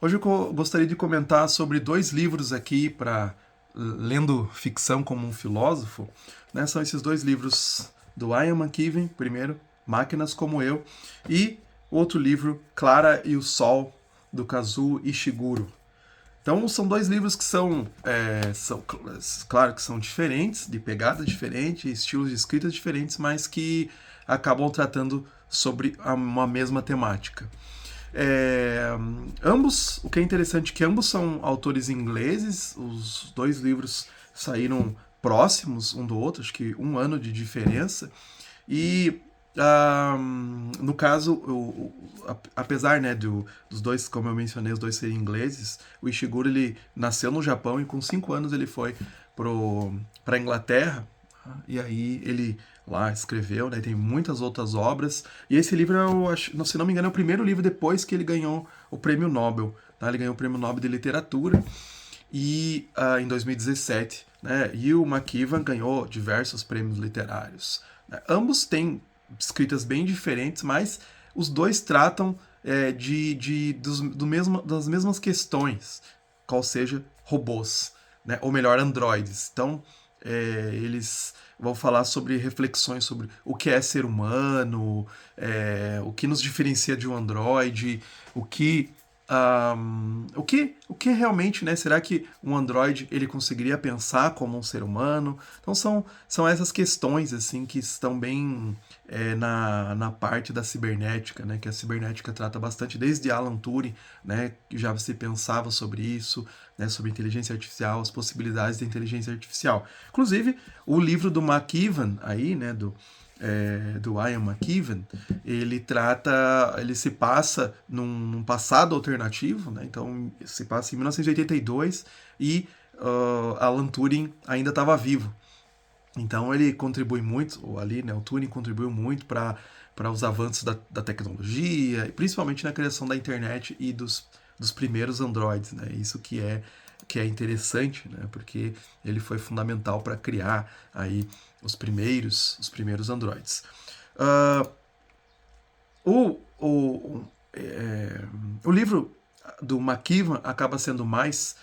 Hoje eu gostaria de comentar sobre dois livros aqui para lendo ficção como um filósofo, né? São esses dois livros do Ian McEwan, primeiro, Máquinas como Eu, e outro livro, Clara e o Sol, do Kazuo Ishiguro. Então são dois livros que são claro que são diferentes, de pegada diferente, estilos de escrita diferentes, mas que acabam tratando sobre uma mesma temática. É, ambos, o que é interessante é que ambos são autores ingleses, os dois livros saíram próximos um do outro, acho que um ano de diferença, e no caso, apesar né, dos dois, como eu mencionei, os dois serem ingleses, o Ishiguro ele nasceu no Japão e com 5 anos ele foi para a Inglaterra, e aí ele lá escreveu, né, tem muitas outras obras, e esse livro, se não me engano, é o primeiro livro depois que ele ganhou o Prêmio Nobel. Tá? Ele ganhou o Prêmio Nobel de Literatura em 2017. Né? E o McEwan ganhou diversos prêmios literários. Né? Ambos têm escritas bem diferentes, mas os dois tratam das mesmas questões, qual seja robôs, né? Ou melhor, androides. Então, eles vão falar sobre reflexões sobre o que é ser humano, o que nos diferencia de um androide, o que realmente, né? Será que um androide ele conseguiria pensar como um ser humano? Então são essas questões assim que estão bem na parte da cibernética, né? Que a cibernética trata bastante desde Alan Turing, né? Que já se pensava sobre isso, né? Sobre inteligência artificial, as possibilidades da inteligência artificial. Inclusive o livro do McEwan aí, né? Do Ian McEwan, ele se passa num passado alternativo, né? Então se passa em 1982 e Alan Turing ainda estava vivo. Então ele contribui muito, ou ali, né, o Turing contribuiu muito para os avanços da tecnologia, principalmente na criação da internet e dos primeiros Androids, né? Isso que é interessante, né? Porque ele foi fundamental para criar aí os primeiros Androids. Uh, o, o, é, o livro do McEwan acaba sendo mais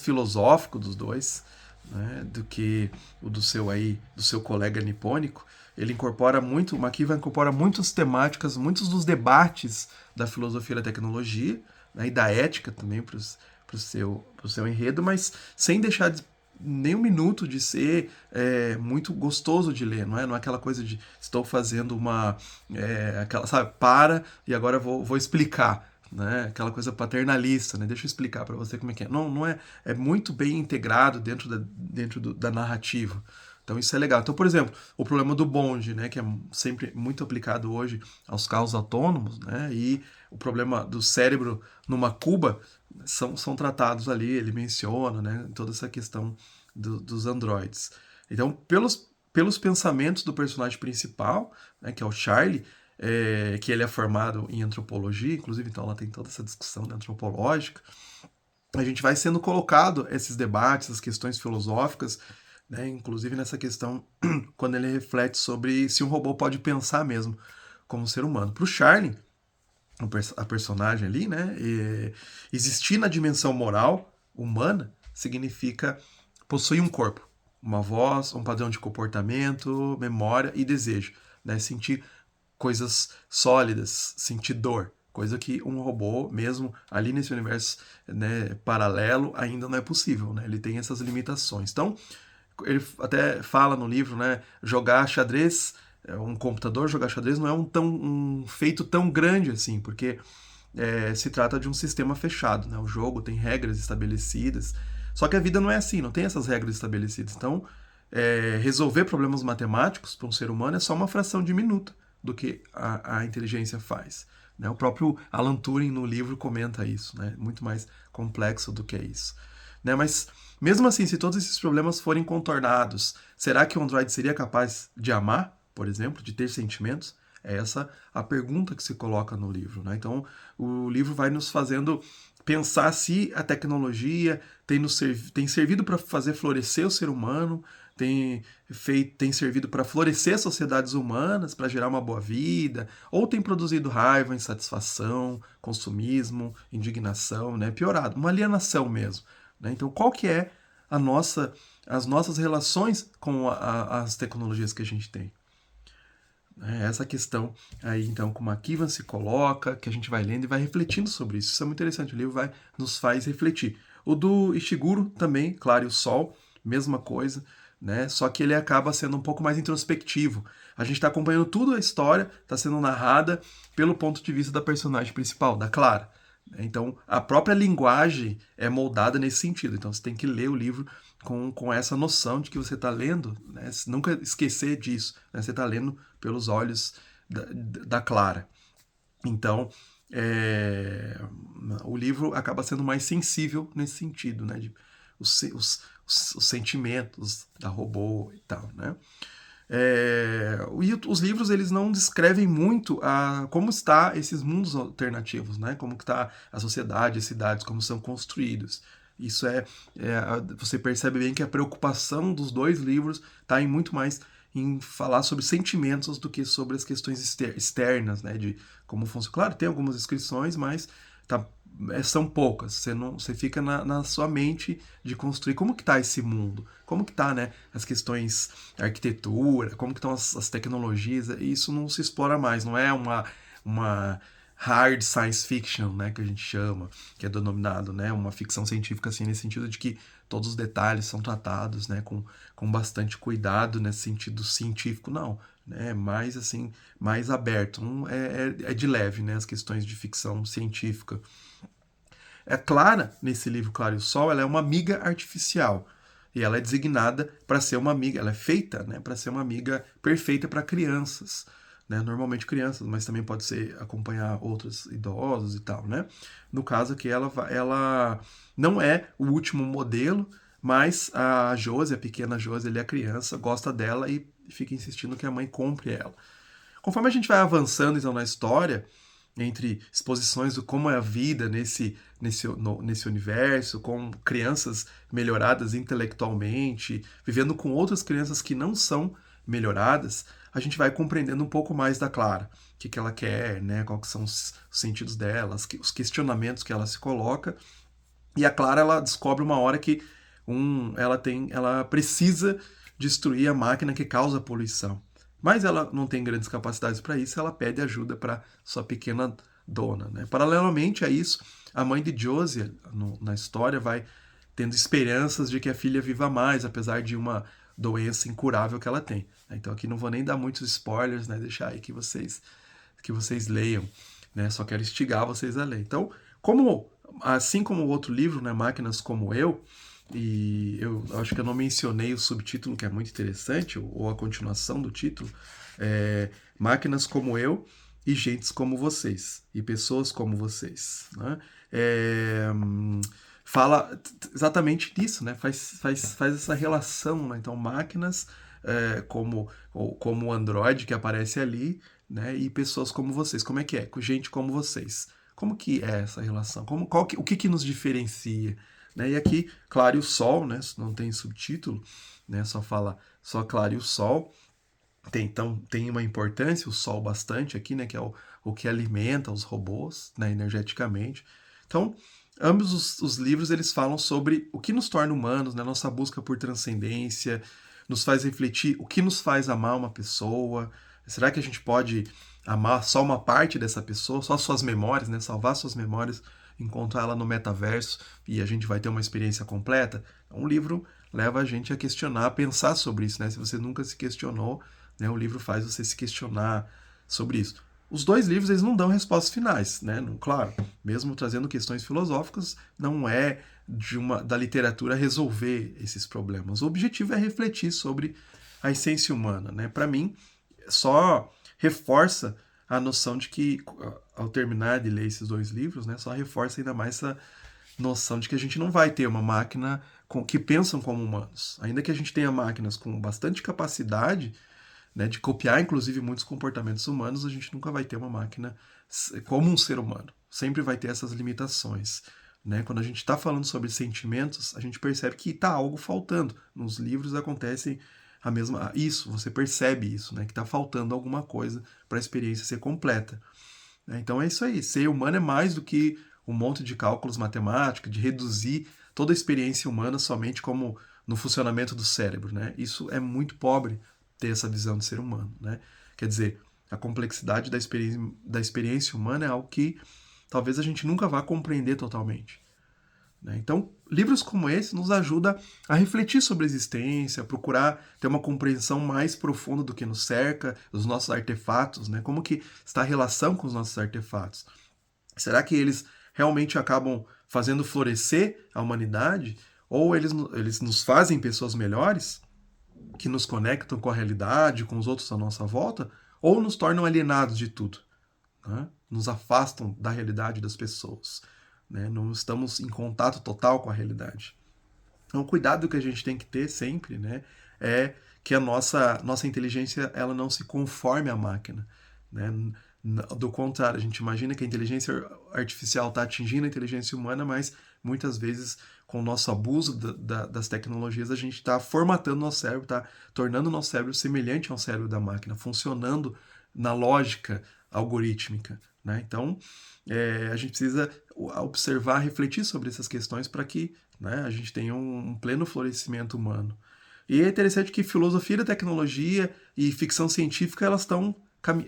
filosófico dos dois, né, do que o do seu colega nipônico. Ele incorpora muito, o McEwan incorpora muitas temáticas, muitos dos debates da filosofia da tecnologia, né, e da ética também para o seu enredo, mas sem deixar nem um minuto de ser muito gostoso de ler, não é? Não é aquela coisa de estou fazendo aquela, sabe, para e agora vou explicar, né? Aquela coisa paternalista, né? Deixa eu explicar para você como é que é. Não é, é muito bem integrado dentro da narrativa. Então isso é legal. Então, por exemplo, o problema do bonde, né, que é sempre muito aplicado hoje aos carros autônomos, né, e o problema do cérebro numa cuba são tratados ali, ele menciona, né, toda essa questão dos androides. Então, pelos pensamentos do personagem principal, né, que é o Charlie, que ele é formado em antropologia, inclusive, então ela tem toda essa discussão, né, antropológica, a gente vai sendo colocado esses debates, as questões filosóficas, né, inclusive nessa questão quando ele reflete sobre se um robô pode pensar mesmo como ser humano. Para o Charlie, a personagem ali, né, existir na dimensão moral humana significa possuir um corpo, uma voz, um padrão de comportamento, memória e desejo, né, sentir coisas sólidas, sentir dor, coisa que um robô, mesmo ali nesse universo, né, paralelo, ainda não é possível, né? Ele tem essas limitações. Então, ele até fala no livro, né, jogar xadrez, um computador jogar xadrez não é um feito tão grande assim, porque se trata de um sistema fechado, né? O jogo tem regras estabelecidas, só que a vida não é assim, não tem essas regras estabelecidas. Então, resolver problemas matemáticos para um ser humano é só uma fração diminuta do que a inteligência faz. Né? O próprio Alan Turing no livro comenta isso, né? Muito mais complexo do que isso. Né? Mas, mesmo assim, se todos esses problemas forem contornados, será que o Android seria capaz de amar, por exemplo, de ter sentimentos? É essa a pergunta que se coloca no livro. Né? Então, o livro vai nos fazendo pensar se a tecnologia tem servido para fazer florescer o ser humano, tem servido para florescer sociedades humanas, para gerar uma boa vida, ou tem produzido raiva, insatisfação, consumismo, indignação, né? Piorado, uma alienação mesmo. Né? Então, qual que é as nossas relações com as tecnologias que a gente tem? Essa questão aí, então, como a Kivan se coloca, que a gente vai lendo e vai refletindo sobre isso. Isso é muito interessante, o livro nos faz refletir. O do Ishiguro também, Claro e o Sol, mesma coisa, né? Só que ele acaba sendo um pouco mais introspectivo. A gente está acompanhando tudo a história, está sendo narrada pelo ponto de vista da personagem principal, da Clara. Então, a própria linguagem é moldada nesse sentido. Então, você tem que ler o livro com essa noção de que você está lendo, né? Nunca esquecer disso. Né? Você está lendo pelos olhos da Clara. Então, o livro acaba sendo mais sensível nesse sentido, né? Os sentimentos da robô e tal, né? E os livros eles não descrevem muito como está esses mundos alternativos, né? Como está a sociedade, as cidades, como são construídos. Isso você percebe bem que a preocupação dos dois livros está em muito mais em falar sobre sentimentos do que sobre as questões externas, né? De como funciona. Claro, tem algumas descrições, mas são poucas. Você fica na sua mente de construir como que está esse mundo, como que está, né, as questões da arquitetura, como que estão as tecnologias. E isso não se explora mais, não é uma hard science fiction, né, que a gente chama, que é denominado, né, uma ficção científica assim, nesse sentido de que todos os detalhes são tratados, né, com bastante cuidado nesse sentido científico, não. Né, mais assim, mais aberto. É de leve, né, as questões de ficção científica. Clara, nesse livro Claro e o Sol, ela é uma amiga artificial. E ela é designada para ser uma amiga, ela é feita, né, para ser uma amiga perfeita para crianças. Né, normalmente crianças, mas também pode ser acompanhar outros idosos e tal. Né? No caso aqui, ela não é o último modelo, mas a Josie, a pequena Josie, ele é criança, gosta dela e fica insistindo que a mãe compre ela. Conforme a gente vai avançando então na história, entre exposições do como é a vida nesse universo, com crianças melhoradas intelectualmente, vivendo com outras crianças que não são melhoradas, a gente vai compreendendo um pouco mais da Clara, o que ela quer, né, quais são os sentidos dela, os questionamentos que ela se coloca. E a Clara ela descobre uma hora que ela precisa destruir a máquina que causa poluição. Mas ela não tem grandes capacidades para isso, ela pede ajuda para sua pequena dona. Né? Paralelamente a isso, a mãe de Josie, na história, vai tendo esperanças de que a filha viva mais, apesar de uma doença incurável que ela tem. Então aqui não vou nem dar muitos spoilers, né? Deixar aí que vocês leiam. Né? Só quero instigar vocês a ler. Então, assim como o outro livro, né, Máquinas Como Eu, e eu acho que eu não mencionei o subtítulo, que é muito interessante, ou a continuação do título, Máquinas Como Eu e Gentes Como Vocês, e Pessoas Como Vocês. Né? Fala exatamente disso, né? faz essa relação, né? Então máquinas como o Android que aparece ali, né? E pessoas como vocês. Como é que é? Com gente como vocês. Como que é essa relação? O que nos diferencia? Né? E aqui, Claro e o Sol, né? Não tem subtítulo, né? Só Claro e o Sol. Então tem uma importância, o Sol bastante aqui, né? Que é o que alimenta os robôs, né? Energeticamente. Então, ambos os livros eles falam sobre o que nos torna humanos, né? Nossa busca por transcendência, nos faz refletir o que nos faz amar uma pessoa. Será que a gente pode amar só uma parte dessa pessoa, só suas memórias, né? Salvar suas memórias, encontrar ela no metaverso e a gente vai ter uma experiência completa? Um livro leva a gente a questionar, a pensar sobre isso, né? Se você nunca se questionou, né? O livro faz você se questionar sobre isso. Os dois livros eles não dão respostas finais, né? Claro, mesmo trazendo questões filosóficas, não é da literatura resolver esses problemas. O objetivo é refletir sobre a essência humana, né? Para mim, só reforça a noção de que, ao terminar de ler esses dois livros, né, só reforça ainda mais essa noção de que a gente não vai ter uma máquina que pensam como humanos. Ainda que a gente tenha máquinas com bastante capacidade, né, de copiar, inclusive, muitos comportamentos humanos, a gente nunca vai ter uma máquina como um ser humano. Sempre vai ter essas limitações. né? Quando a gente está falando sobre sentimentos, a gente percebe que está algo faltando. Nos livros acontece a mesma, isso, você percebe isso, né? Que está faltando alguma coisa para a experiência ser completa. Né? Então é isso aí. Ser humano é mais do que um monte de cálculos matemáticos, de reduzir toda a experiência humana somente como no funcionamento do cérebro, né? Isso é muito pobre ter essa visão de ser humano, né? Quer dizer, a complexidade da experiência humana é algo que talvez a gente nunca vá compreender totalmente. Né? Então, livros como esse nos ajudam a refletir sobre a existência, a procurar ter uma compreensão mais profunda do que nos cerca, dos nossos artefatos, né? Como que está a relação com os nossos artefatos. Será que eles realmente acabam fazendo florescer a humanidade? Ou eles nos fazem pessoas melhores, que nos conectam com a realidade, com os outros à nossa volta? Ou nos tornam alienados de tudo? Né? Nos afastam da realidade das pessoas. Né? Não estamos em contato total com a realidade. Então, o cuidado que a gente tem que ter sempre, né, é que a nossa inteligência ela não se conforme à máquina. Né? Do contrário, a gente imagina que a inteligência artificial está atingindo a inteligência humana, mas muitas vezes, com o nosso abuso das tecnologias, a gente está formatando nosso cérebro, está tornando o nosso cérebro semelhante ao cérebro da máquina, funcionando na lógica algorítmica. Né? Então, a gente precisa observar, refletir sobre essas questões para que, né, a gente tenha um pleno florescimento humano. E é interessante que filosofia da tecnologia e ficção científica elas estão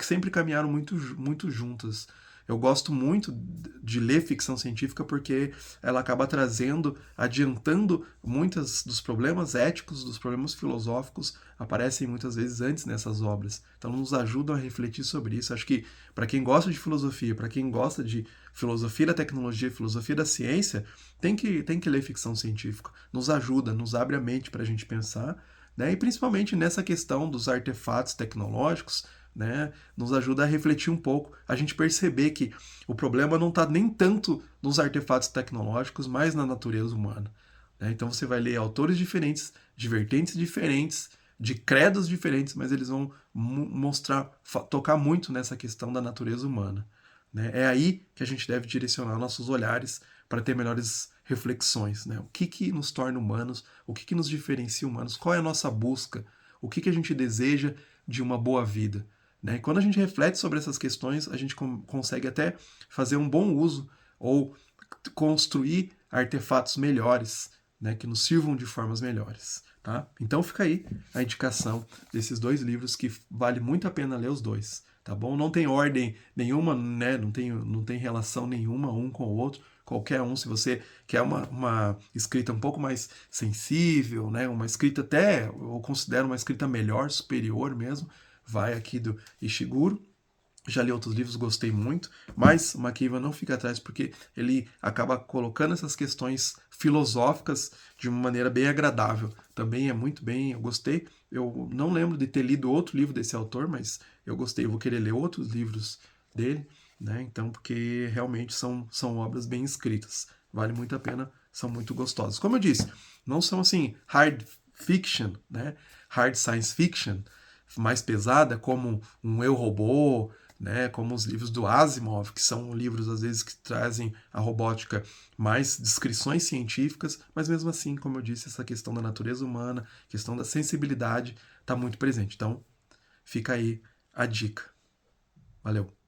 sempre caminharam muito juntas. Eu gosto muito de ler ficção científica porque ela acaba trazendo, adiantando muitos dos problemas éticos, dos problemas filosóficos, aparecem muitas vezes antes nessas obras. Então nos ajudam a refletir sobre isso. Acho que para quem gosta de filosofia, para quem gosta de filosofia da tecnologia, filosofia da ciência, tem que ler ficção científica. Nos ajuda, nos abre a mente para a gente pensar, né? E principalmente nessa questão dos artefatos tecnológicos, né, nos ajuda a refletir um pouco, a gente perceber que o problema não está nem tanto nos artefatos tecnológicos, mas na natureza humana. Né? Então você vai ler autores diferentes, de vertentes diferentes, de credos diferentes, mas eles vão mostrar, tocar muito nessa questão da natureza humana. Né? É aí que a gente deve direcionar nossos olhares para ter melhores reflexões. Né? O que nos torna humanos, o que nos diferencia humanos, qual é a nossa busca, o que a gente deseja de uma boa vida. Né? E quando a gente reflete sobre essas questões, a gente consegue até fazer um bom uso ou construir artefatos melhores, né, que nos sirvam de formas melhores. Tá? Então fica aí a indicação desses dois livros que vale muito a pena ler os dois. Tá bom? Não tem ordem nenhuma, né? Não tem relação nenhuma um com o outro. Qualquer um, se você quer uma escrita um pouco mais sensível, né? Uma escrita até, eu considero uma escrita melhor, superior mesmo, vai aqui do Ishiguro. Já li outros livros, gostei muito, mas o Makiva não fica atrás porque ele acaba colocando essas questões filosóficas de uma maneira bem agradável. Também é muito bem, eu gostei. Eu não lembro de ter lido outro livro desse autor, mas eu gostei. Eu vou querer ler outros livros dele, né? Então, porque realmente são obras bem escritas. Vale muito a pena, são muito gostosas. Como eu disse, não são assim hard fiction, né? Hard science fiction, mais pesada, como um Eu, Robô, né, como os livros do Asimov, que são livros às vezes que trazem a robótica mais descrições científicas, mas mesmo assim, como eu disse, essa questão da natureza humana, questão da sensibilidade está muito presente. Então, fica aí a dica. Valeu!